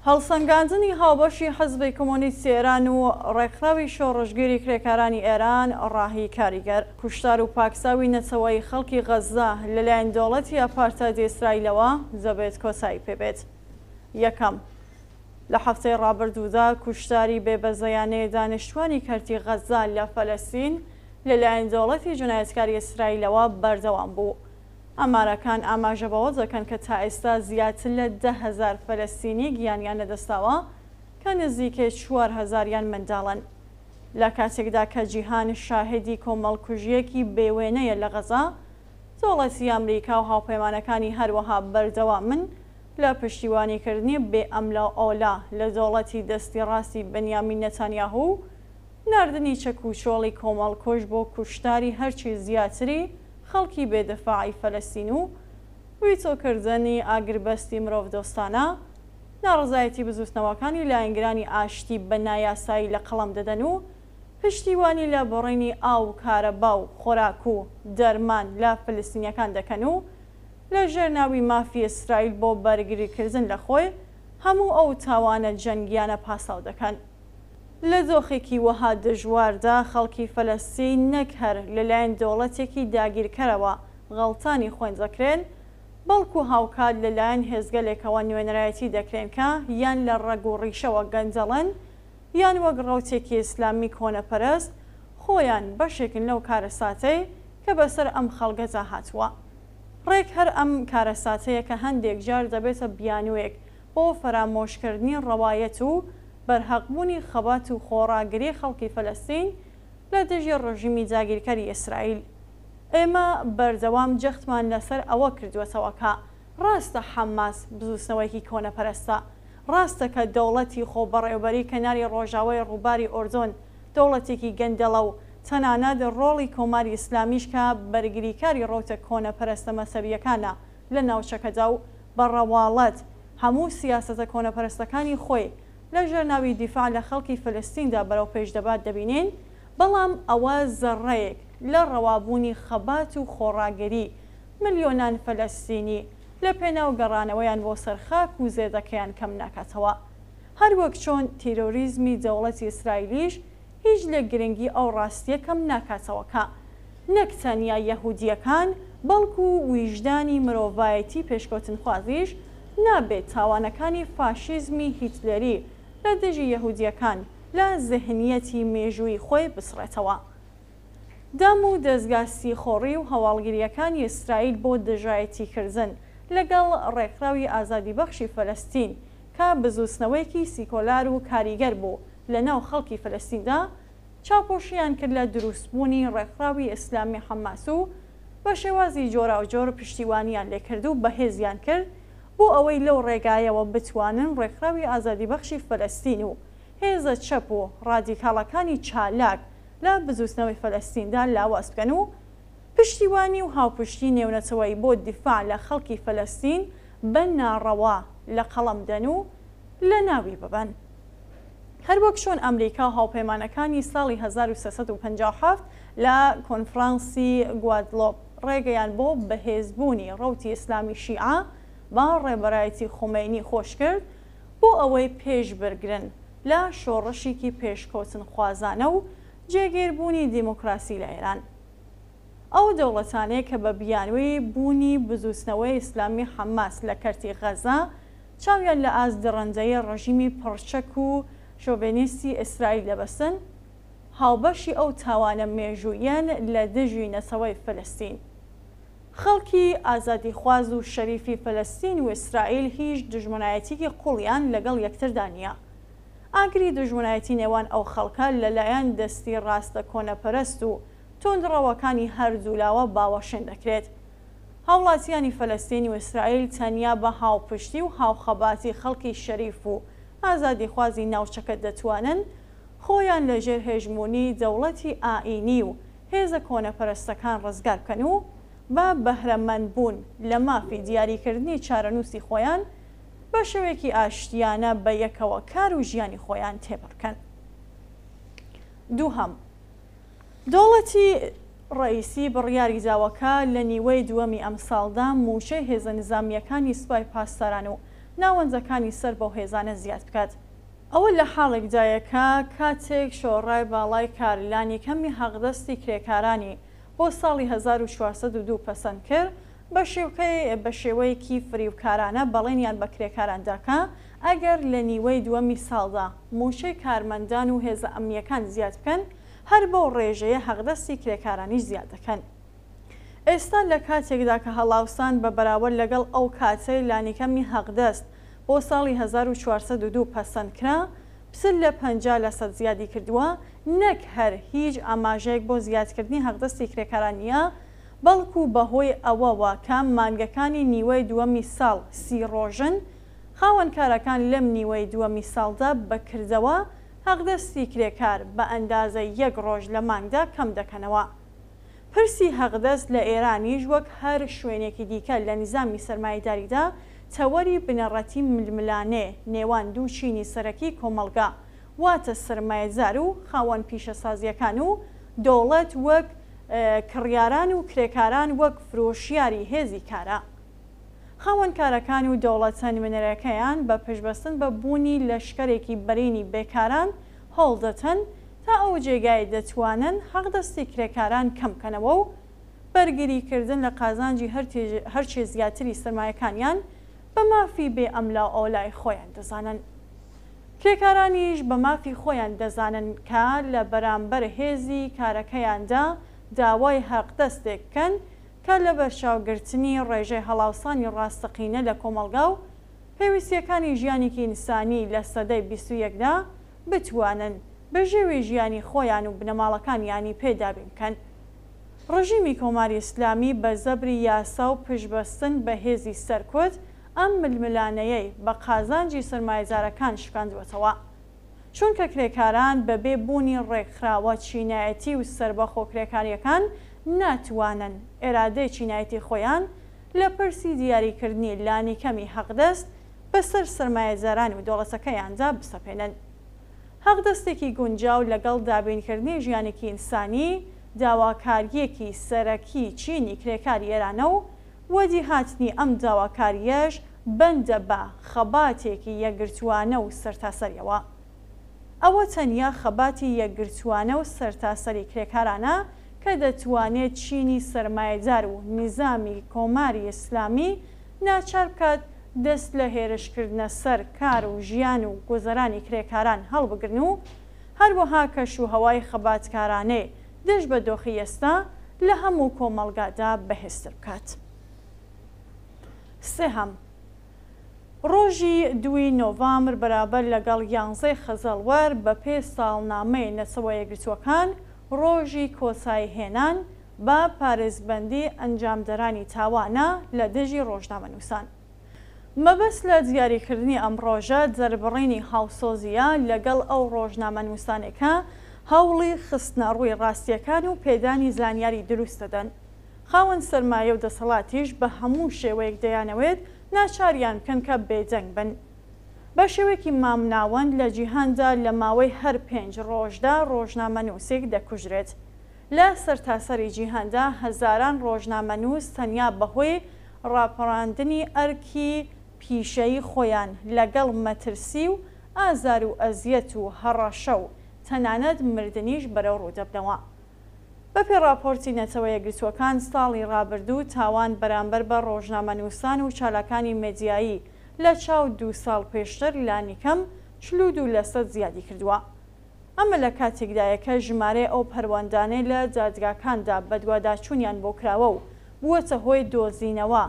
هەڵسەنگاندنی هاوبەشی حەزبی کۆمۆنیستی ئێران و ڕێکخراوی شۆڕژگیری کرێکارانی ئێران ڕاهی کاریگەر کوشتار و پاکساوی نەچەوەی خەڵکی غەزا لەلایەن دەوڵەتی ئەپارتایدی ئیسرائیلەوە دەبێت کۆسایی پێبێت. یەکەم، لە هەفتەی ڕابردوودا کوشتاری بێبەزەیانەیە دانیشتوانی کەرتی غەزا لە فەلەستین لەلایەن دەوڵەتی جنایەتکاری ئیسرائیلەوە بەردەوام بوو. ئامارەکان ئاماژە بەوە دەکەن کە تا ئێستا زیاتر لە 10,000 فەلەستینی گیانیان لەدەستاوە کە نزیکەی 4,000یان منداڵن. لە کاتێکدا کە جیهان شاهدی کۆمەڵکوژیەکی بێوێنەیە لە غەزا، دەوڵەتی ئەمریکا و هاوپەیمانەکانی هەروەها بەردەوامن لە پشتیوانیکردنی بێ ئەملا ئۆلا لە دەوڵەتی دەستی ڕاستی بنیامین نەتانیاهو، ناردنی چەکوچۆڵی کۆمەڵکۆش بۆ کوشتاری هەرچی زیاتری خەڵکی بێدەفاعی فەلەستین و ویتۆکردنی ئاگربەستی مرۆڤ دۆستانە، ناڕزایەتی بزوستنەوەکانی لایەنگرانی ئاشتی بە نایاسایی لە قەڵەم دەدەن و پشتیوانی لە بڕینی ئاو، کارەبا و خۆراک و دەرمان لە فەلەستینیەکان دەکەن و لە ژێرناوی مافی ئیسرائیل بۆ بەرگریکردن لە خۆی هەموو ئەو تاوانە جەنگیانە پاساو دەکەن. لە دۆخێکی وەها دژواردا خەڵکی فەلەستین نەک هەر لەلایەن دەوڵەتێکی داگیرکەرەوە غەڵتانی خوێن دەکرێن، بەڵکو هاوکات لەلایەن هێزگەلێکەوە نوێنەرایەتی دەکرێن کە یان لە ڕێگ و ڕیشەوە گەنجەڵن یان وەک ڕەوتێکی ئیسلامی کۆنەپەرست خۆیان بەشێکن لەو کارەساتەی کە بەسەر ئەم خەڵگەزا هاتووە. ڕێک هەر ئەم کارەساتەیە کە هەندێک جار دەبێتە بیانوێک بۆ فەرامۆشکردنی ڕەوایەت و بەرهەقبوونی خەبات و خۆڕاگری خەڵکی فەلەستین لە دژی ڕژیمی جاگیرکەری ئیسرائیل. ئێمە بەردەوام جەختمان لەسەر ئەوە کردوێتەوە کە ڕاستە حەماس بزوستنەوەیکی کۆنەپەرستە، ڕاستە کە دەوڵەتی خۆبەڕێوەبەری کەناری ڕۆژاوای ڕووباری ئۆردۆن دەوڵەتێکی گەندەڵە و تەنانەت ڕۆڵی کۆماری ئیسلامیش کە بەرگریکاری ڕەوتە کۆنەپەرستە مەسەویەکانە لە ناوچەکەدا و بەڕەواڵەت هەموو سیاسەتە کۆنەپەرستەکانی خۆی لە ژێرناوی دیفاع لە خەڵکی فەلەستیندا بەرەو پێشدەبات دەبینین، بەڵام ئەوە زەڕەیەک لە ڕەوابوونی خەبات و خۆڕاگەری ملیۆنان فەلەستینی لە پێناو گەڕانەوەیان بۆ سەرخاک و زێدەکەیان کەم ناکاتەوە. هەروەک چۆن تیرۆریزمی دەوڵەتی ئیسرائیلیش هیچ لە گرنگی ئەو ڕاستیە کەم ناکاتەوە کە نەک تەنیا یەهودیەکان بەڵکو ویژدانی مرۆڤایەتی پێشکەوتنخوازیش نابێت تاوانەکانی فاشیزمی هیتلەری لە دژی یەهودیەکان لە زەهنیەتی مێژووی خۆی بسڕێتەوە. دام و دەستگاستی خۆڕی و هەواڵگیریەکانی ئیسرائیل بۆ دژایەتیکردن لەگەڵ ڕێکخراوی ئازادیبەخشی فەلەستین کە بزوستنەوەیەکی سیکۆلار و کاریگەر بوو لە ناو خەڵکی فەلەستیندا، چاپۆشیان کرد لە دروستبوونی ڕێکخراوی ئیسلامی حەماس و بە شێوازی جۆراوجۆر پشتیوانیان لێکرد و بەهێزیان کرد بۆ ئەوەی لەو ڕێگایەوە بتوانن ڕێکخراوی ئازادیبەخشی فەلەستین و هێزە چەپ و ڕادیکاڵەکانی چالاک لە بزوستنەوەی فەلەستیندا لاواز بکەن و پشتیوانی و هاوپشتی نێونەتەوەی بۆ دیفاع لە خەڵکی فەلەستین بە ناڕەوا لە قەڵەم دەن و لە ناوی ببەن. هەروەک چۆن ئەمریکا هاوپەیمانەکانی ساڵی 1357 لە کۆنفرانسی گوادلۆپ ڕێگەیان بۆ بەهێزبوونی ڕەوتی ئیسلامی شیعە با ڕێبەرایەتی خومینی خۆش کرد بۆ ئەوەی پێش بەرگرن لە شۆڕشێکی پێشکەوتن خوازانە و جێگیربوونی دیموکراسی لە ئێران. ئەو دەوڵەتانەیە کە بە بیانوەی بوونی بزوستنەوەی ئیسلامی حەماس لە کەرتی غەزا چاویان لە ئازدڕەندەیی ڕژیمی پڕچەک و شۆڤێنیستی ئیسرائیل دەبەستن، هاوبەشی ئەو تاوانە مێژوویان لە دژی نەسەوەی فەلەستین. خەڵکی ئازادیخواز و شەریفی فەلەستین و ئیسرائیل هیچ دژمنایەتێکی قوڵیان لەگەڵ یەکتردا نییە. ئاگری دژمنایەتی نێوان ئەو خەڵکە لەلایەن دەستی ڕاستە کۆنەپەرست و تۆندڕەوەکانی هەردوولاوە باوەشێن دەکرێت. هاوڵاتیانی فەلەستین و ئیسرائیل تەنیا بە هاوپشتی و هاوخەباتی خەڵکی شەریف و ئازادیخوازی ناوچەکە دەتوانن خۆیان لەژێر هێژمونی دەوڵەتی ئائینی و هێزە کۆنەپەرستەکان ڕزگار بکەن و بە بەهرەمەندبوون لە مافی دیاریکردنی چارەنووسی خۆیان بە شێوەیەکی ئاشتیانە بە یەکەوە کار و ژیانی خۆیان تێبڕکەن. دووهەم، دەوڵەتی ڕئیسی بڕیاری داوەکە لە نیوەی دووەمی ئەم ساڵدا موچەی هێزە نظامیەکانی سوپای پاسداران و ناوەندەکانی سەر بەو هێزانە زیاد بکات. ئەوە لە حاڵێکدایەکە کاتێک شۆڕای باڵای کارلانی کەمی حەقدەستی کرێکارانی بۆ ساڵی 1402 پەسەند کرد بە شێوەیەکی فریوکارانە بەڵێنیان بە کرێکارانداکە ئەگەر لە نیوەی دووەمی ساڵدا موشەی کارمەندان و هێزە ئەمنیەکان زیاد بکەن هەر بەو ڕێژەیە حەقدەستی کرێکارانیش زیاد دەکەن. ئێستا لە کاتێکدا کە هەڵاوسان بە بەراورد لەگەڵ ئەو کاتەی لانیکەمی حەقدەست بۆ ساڵی 1402 پەسەند کرا پسل لە 50% زیادی کردووە، نەک هەر هیچ ئاماژەیەک بۆ زیادکردنی حەقدەستی کرێکارانیە، بەڵکو بەهۆی ئەوەوە کە مانگەکانی نیوەی دووەمی ساڵ 30 ڕۆژن، خاوەنکارەکان لەم نیوەی دووەمی ساڵدا بەکردەوە حەقدەستی کرێکار بە ئەندازە 1 ڕۆژ لە مانگدا کەم دەکەنەوە. پرسی حەقدەست لە ئێرانیش وەک هەر شوێنێکی دیکە لە نیزامی سەرمایەداریدا تەوەری بنەڕەتی ململانێ نێوان دوو چینی سەرەکی کۆمەڵگا واتە سەرمایەدار و خاوەن پیشەسازیەکان و دەوڵەت وەک کڕیاران و کرێکاران وەک فرۆشیاری هێزی کارە. خاوەنکارەکان و دەوڵەتە نمونەرەکەیان بە پشبەستن بە بوونی لەشکرێکی بەرینی بێکاران هەوڵدەتەن تا ئەو جێگای دەتوانن حەقدەستی کرێکاران کەمکەنەوە و بەرگریکردن لە قازانجی هەرچێ زیاتری سەرمایەکانیان بە مافی بێ ئەملا ئۆلای خۆیان دەزانن. کرێکارانیش بە مافی خۆیان دەزانن کە لە بەرامبەر هێزی کارەکەیاندا داوای حەقدەستێک بکەن کە لە بەرچاوگرتنی ڕێژەی هەڵاوسانی ڕاستەقینە لە کۆمەڵگا و پێویستیەکانی ژیانێکی ئینسانی لە سەدەی 21دا بتوانن بە ژێوی ژیانی خۆیان و بنەماڵەکانیانی پێدابین بکەن. ڕژیمی کۆماری ئیسلامی بە زەبری یاسا و پشبەستن بە هێزی سەرکوت ئەم ململانەیەی بە قازانجی سەرمایەدارەکان شکاندوێتەوە، چونکە کرێکاران بەبێ بوونی ڕێکخراوە چینایەتی و سربەخۆ کرێکاریەکان ناتوانن ئێرادەی چینایەتی خۆیان لە پرسی دیاریکردنی لانیکەمی حەقدەست بەسەر سەرمایەداران و دەوڵەتەکەیاندا بسەپێنن. حەقدەستێکی گونجاو لەگەڵ دابینکردنی ژیانێکی ئینسانی داواکاریەکی سەرەکی چینی کرێکاری ئێرانە و وەدی هاتنی ئەم داواکاریەش بەندە بە خەباتێکی یەکگرتووانە و سەرتاسەریەوە. ئەوە تەنیا خەباتی یەکگرتووانە و سەرتاسەری کرێکارانە کە دەتوانێت چینی سەرمایەدار و نیزامی کۆماری ئیسلامی ناچار بکات دەست لە هێرشکردنە سەر کار و ژیان و گۆزەرانی کرێکاران هەڵبگرن و هەروەها کەش و هەوای خەباتکارانێ دەش بە دۆخی ئێستا لە هەموو کۆمەڵگادا بەهێزتر بکات. سێهەم، ڕۆژی 2 نۆڤامبر بەرابەر لەگەڵ 11 خەزەڵوەر بەپێ ساڵنامەی نەسەوە یەکگرتووەکان ڕۆژی کۆچایی هێنان بە پارێزبەندی ئەنجامدەرانی تاوانە لە دژی ڕۆژنامەنووسان. مەبەست لە دیاریکردنی ئەم ڕۆژە جەربڕینی هاوسۆزیە لەگەڵ ئەو ڕۆژنامەنووسانێکە هەوڵی خستنە ڕووی ڕاستیەکان و پێدانی زانیاری دروست دەدەن. خاوەن سەرمایە و دەسەڵاتیش بە هەموو شێوەیەک دەیانەوێت ناچاریان بکەن کە بێجەنگ بن. بە شێوەیەکی مامناوەند لە جیهاندا لە ماوەی هەر 5 ڕۆژدا ڕۆژنامەنووسێک دەکوژرێت. لە سەرتاسەری جیهاندا هەزاران ڕۆژنامەنووس تەنیا بەهۆی ڕاپەڕاندنی ئەرکی پیشەیی خۆیان لەگەڵ مەترسی و ئازار و ئەزیەت و هەڕەشە و تەنانەت مردنیش بەرەو ڕوودەبنەوە. بەپێ راپۆرتی نەتەوە یەکگرتووەکان ساڵی ڕابردوو تاوان بەرامبەر بە ڕۆژنامەنووسان و چالاکانی مێدیایی لە چاو 2 ساڵ پێشتر لانیکەم 42% زیادی کردووە. ئەمە لە کاتێکدایەکە ژمارە ئەو پەروەندانەی لە دادگاکاندا بە دوواداچوونیان بۆ کراوە و بووەتە هۆی دۆزینەوە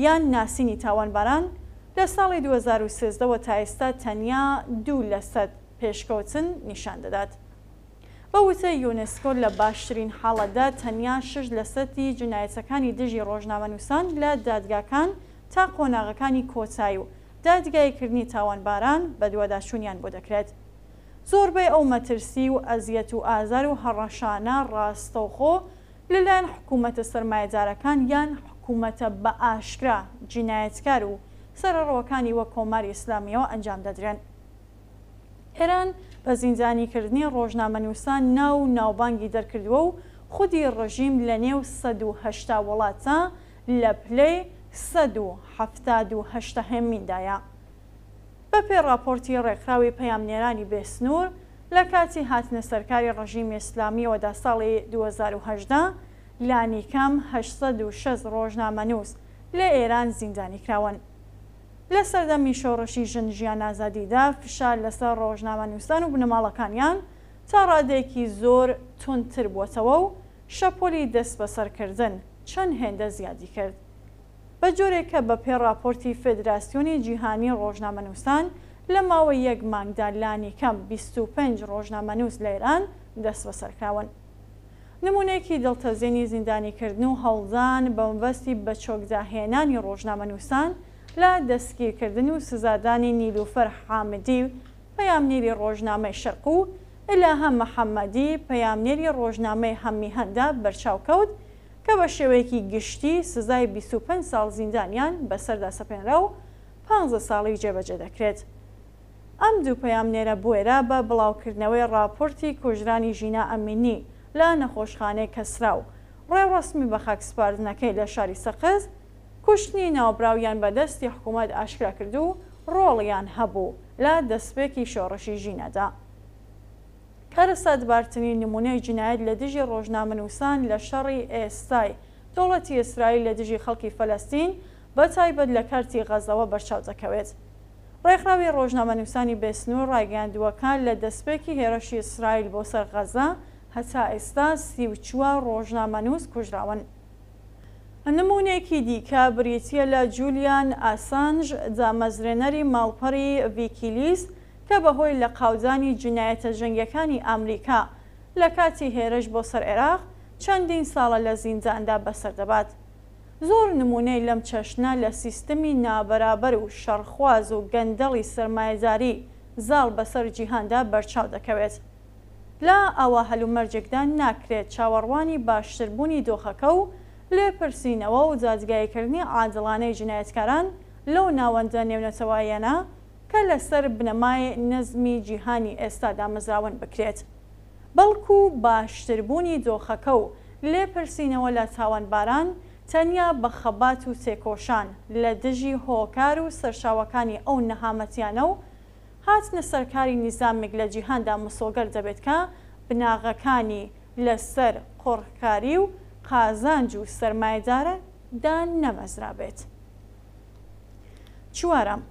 یان ناسینی تاوانباران لە ساڵی 2013ەوە تا ئێستا تەنیا 2% پێشکەوتن نیشان دەدات. بە وتە یونسکۆ لە باشترین حاڵەتدا تەنیا 6% جنایەتەکانی دژی ڕۆژنامەنووسان لە دادگاکان تا قۆناغەکانی کۆچایی و دادگایکردنی تاوانباران بە دوواداچوونیان بۆ دەکرێت. زۆربەی ئەو مەترسی و ئەزیەت و ئازار و هەڕەشانە ڕاستەوخۆ لەلایەن حکوومەتە سەرمایەدارەکان یان حکوومەتە بە ئاشکرا جینایەتکار و سەرڕۆکانی وە کۆماری ئیسلامیەوە ئەنجام دەدرێن. ئێران بە زیندانیکردنی ڕۆژنامەنووسان ناو ناوبانگی دەرکردووە و خودی ڕژیم لە نێو 180 وڵاتە لە پلەی 178 هێمیندایە. بەپێ راپۆرتی ڕێکخراوی پەیامنێرانی بێسنوور لە کاتی هاتنە سەرکاری ڕەژیمی ئیسلامیەوەدا ساڵی 2018 لانیکەم 806 ڕۆژنامەنووس لە ئێران زیندانی کراون. لە سەردەمی شۆڕشی ژن ئازادیدا فشار لەسەر ڕۆژنامەنووسان و بنەماڵەکانیان تا ڕادێکی زۆر تونتر بووەتەوە و شەپۆلی دەست بەسەرکردن چەند هێندە زیادی کرد. بە جۆرێک کە بەپێ راپۆرتی فێدراسیۆنی جیهانی ڕۆژنامەنووسان لە ماوەی یەک مانگدا لانیکەم 25 ڕۆژنامەنووس لە ئێران دەست بەسەرکراون. نمونەیەکی دڵتەزێنی زیندانیکردن و هەوڵدان بە مەبەستی بە چۆکداهێنانی ڕۆژنامەنووسان لە دەستگیرکردن و سزادانی نیلوفەر حامدی پەیامنێری ڕۆژنامەی شەرق و ئیلاهە مەحەممەدی پەیامنێری ڕۆژنامەی هەممی هەندە بەرچاوکەوت کە بە شێوەیەکی گشتی سزای 25 ساڵ زیندانیان بەسەردا سەپێنرا و 15 ساڵی جێبەجێ دەکرێت. ئەم دوو پەیامنێرە بوێرە بە بڵاوکردنەوەی راپۆرتی کوژرانی ژینا ئەمینی لە نەخۆشخانەی کەسرا و ڕێڕەسمی بە خاکسپاردنەکەی لە شاری سەقز کوشتنی ناوبراویان بەدەستی حکوومەت ئاشکرا کرد و ڕۆڵیان هەبوو لە دەستپێکی شۆڕشی ژینەدا. کارەساتبارتنی نمونەی جینایەت لە دژی ڕۆژنامەنووسان لە شەڕی ئێستای دەوڵەتی ئیسرائیل لە دژی خەڵکی فەلەستین بە تایبەت لە کارتی غەزەوە بەرچاو دەکەوێت. ڕێکخراوی ڕۆژنامەنووسانی بێسنوور ڕایگەیاندووەکان لە دەستپێکی هێرشی ئیسرائیل بۆ سەر غەزە هەتا ئێستا 34 ڕۆژنامەنووس کوژراون. نمونێکی دیکە بریتیە لە جولیان ئاسانژ دامەزرێنەری ماڵپەڕی ویکیلیس کە بەهۆی لە قاودانی جنایەتە جەنگیەکانی ئەمریکا لە کاتی هێرش بۆ سەر عێراق چەندین ساڵە لە زینداندا بەسەردەبات. زۆر نمونەی لەم چەشنە لە سیستەمی نابەرابەر و شەڕخواز و گەندەڵی سەرمایەداری زاڵ بەسەر جیهاندا بەرچاو دەکەوێت. لە ئەوە هەلومەرجێکدا ناکرێت چاوەڕوانی باشتربوونی دۆخەکە و لێپرسینەوە و جاجگاییکردنی عادڵانەی جنایەتکاران لەو ناوەندە نێونەتەواییانە کە لەسەر بنەمای نەزمی جیهانی ئێستا دامەزراون بکرێت. بەڵکو باشتربوونی دۆخەکە و لێپرسینەوە لە تاوانباران تەنیا بە خەبات و تێکۆشان لە دژی هۆکار و سەرچاوەکانی ئەو نەهامەتیانە و هاتنە سەرکاری نیزامێک لە جیهاندا مسۆگەر دەبێت کە بناغەکانی لەسەر قۆڕکاری و قازانج و سەرمایەدارە دان نەمەزرابێت. چوارەم،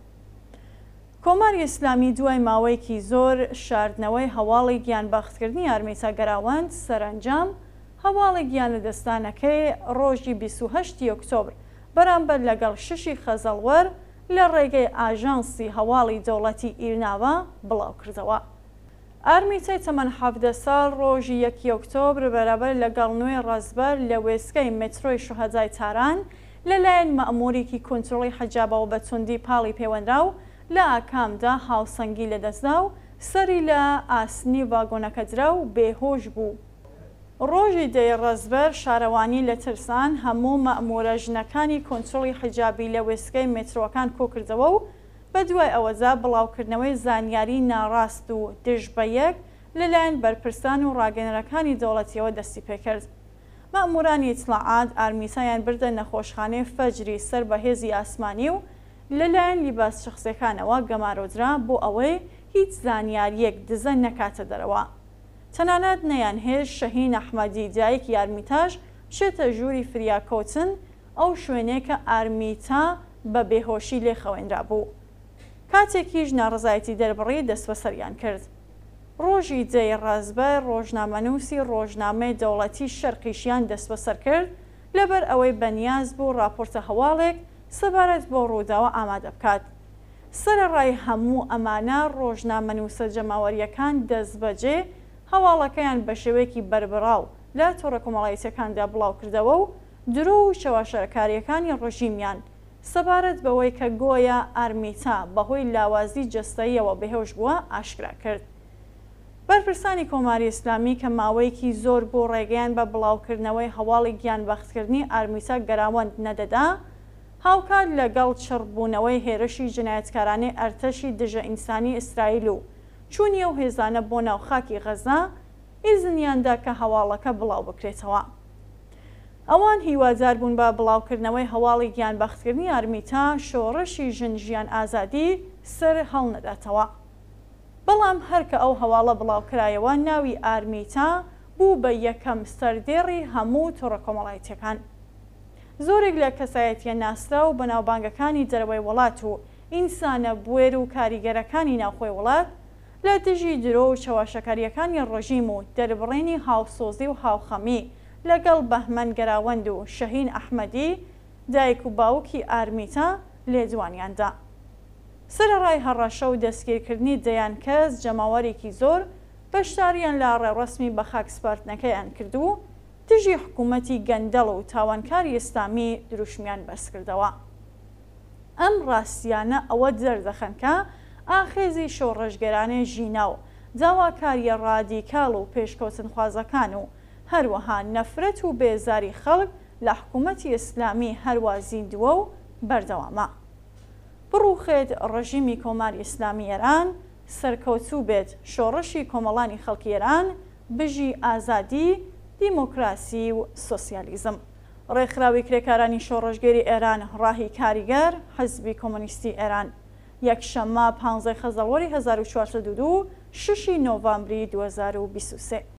کۆماری ئیسلامی دوای ماوەیەکی زۆر شاردنەوەی هەواڵی گیانبەختکردنی یارمەتیە گەراوەند سەرنجام هەواڵی گیانەدەستانەکەی ڕۆژی 28 ئۆکتۆبر بەرامبەر لەگەڵ 6 خەزەڵوەر لە ڕێگەی ئاژانسی هەواڵی دەوڵەتی ئیرناوە بڵاو کردەوە. ئارمیتای تەمەن 17 ساڵ ڕۆژی 1 ئۆکتۆبر بەرامبەر لەگەڵ 9 ڕەزبەر لە وێستگەی مترۆی شوهەدای تاران لەلایەن مەئموریکی کۆنتڕۆڵی حەجابەوە بە توندی پاڵی پەیوەندرا و لە ئاکامدا هاوسەنگی لەدەستدا و سەری لە ئاسنی ڤاگۆنەکە درا و بێهۆش بوو. ڕۆژی 10 ڕەزبەر شارەوانی لە ترسان هەموو مەئمورە ژنەکانی کۆنتڕۆڵی حیجابی لە وێستگەی مترۆکان کۆکردەوە و بە دوای ئەوەدا بڵاوکردنەوەی زانیاری ناڕاست و دژبەیەک لەلایەن بەرپرسان و ڕاگەنەرەکانی دەوڵەتیەوە دەستی پێکرد. مەئمورانی ئیتلاعات ئارمیتایان بردە نەخۆشخانەی فەجری سەر بەهێزی ئاسمانی و لەلایەن لیباس شخصیەکانەوە گەمارۆدرا بۆ ئەوەی هیچ زانیاریەک دزە نەکاتە دەرەوە. تەنانەت نەیانهێش شەهین ئەحمەدی دایکی ئارمیتاش بچێتە ژووری فریاکەوتن ئەو شوێنەیە کە ئارمیتا بە بێهۆشی لێ خەوێنرا بوو. کاتێکیش ناڕزایەتی دەربڕی دەست بەسەریان کرد. ڕۆژی 10 ڕەزبەر ڕۆژنامەنووسی ڕۆژنامەی دەوڵەتی شەرقیشیان دەست بەسەر کرد لەبەر ئەوەی بەنیاز بوو راپۆرتە هەواڵێک سەبارەت بۆ ڕووداوە ئامادە بکات. سەرەڕای هەموو ئەمانە ڕۆژنامەنووسە جەماوەریەکان دەستبەجێ هەواڵەکەیان بە شێوەیەکی بربراو لە تۆڕە کۆمەڵایەتیەکاندا بڵاو کردەوە و درۆ و شەواشەرکاریەکانی ڕژیمیان سەبارەت بەوەی کە گۆیە ئارمیتا بەهۆی لاوازی جەستەییەوە بەهێوش بووە ئاشکرا کرد. بەرپرسانی کۆماری ئیسلامی کە ماوەیەکی زۆر بۆ ڕێگەیان بە بڵاوکردنەوەی هەواڵی گیانبەختکردنی ئارمیتا گەراوەند نەدەدا، هاوکات لەگەڵ چڕبوونەوەی هێرشی جنایەتکارانەی ئەرتەشی دژە ئینسانی ئیسرائیل و چوونیە و هێزانە بۆ ناو خاکی غەزا ئیزنیاندا کە هەواڵەکە بڵاو بکرێتەوە. ئەوان هیوادار بوون بە بڵاوکردنەوەی هەواڵی گیانبەختکردنی ئارمیتا شۆڕشی ژن ژیان ئازادی سەر هەڵ نەداتەوە. بەڵام هەرکە ئەو هەواڵە بڵاوکرایەوە ناوی ئارمیتا بوو بە یەکەم سەردێڕی هەموو تووڕە کۆمەڵایەتیەکان. زۆرێک لە کەسایەتیە ناسرا و بەناوبانگەکانی دەرەوەی وڵات و ئینسانە بوێر و کاریگەرەکانی ناوخۆی وڵات لە دژی درۆ و چاواشەکاریەکانی ڕژیم و دەربڕینی هاوسۆزی و هاوخەمی لەگەڵ بەهمەن گەراوەند و شەهین ئەحمەدی دایک و باوکی ئارمیتا لێدوانیاندا. سەرەڕای هەڕەشە و دەستگیرکردنی دەیان کەس جەماوەرێکی زۆر بەشداریان لە ڕێڕەسمی بە خاکسپارتنەکەیان کردو دژی حکوومەتی گەندەڵ و تاوانکاری ئیسلامی دروشمیان بەرزکردەوە. ئەم ڕاستیانە ئەوە دەردەخەن کە ئاخێزی شۆڕەشگەرانەی ژینا و داواکاریە ڕادیکاڵ و پێشکەوتنخوازەکان و هەروەها نەفرەت و بێزاری خەڵک لە حکوومەتی ئیسلامی هەروە زیندووە و بەردەوامە. بڕوخێت ڕژیمی کۆماری ئیسلامی ئێران سەرکەوتوو بێت شۆڕشی کۆمەڵانی خەڵکی ئێران بژی ئازادی، دیموکراسی و سۆسیالیزم. ڕێکخراوی کرێکارانی شۆڕژگەری ئێران ڕاهی کاریگەر حەزبی کۆمۆنیستی ئێران یەکشەممە 15 خەزەڵوەری 1402 6 نۆڤامبری 2023.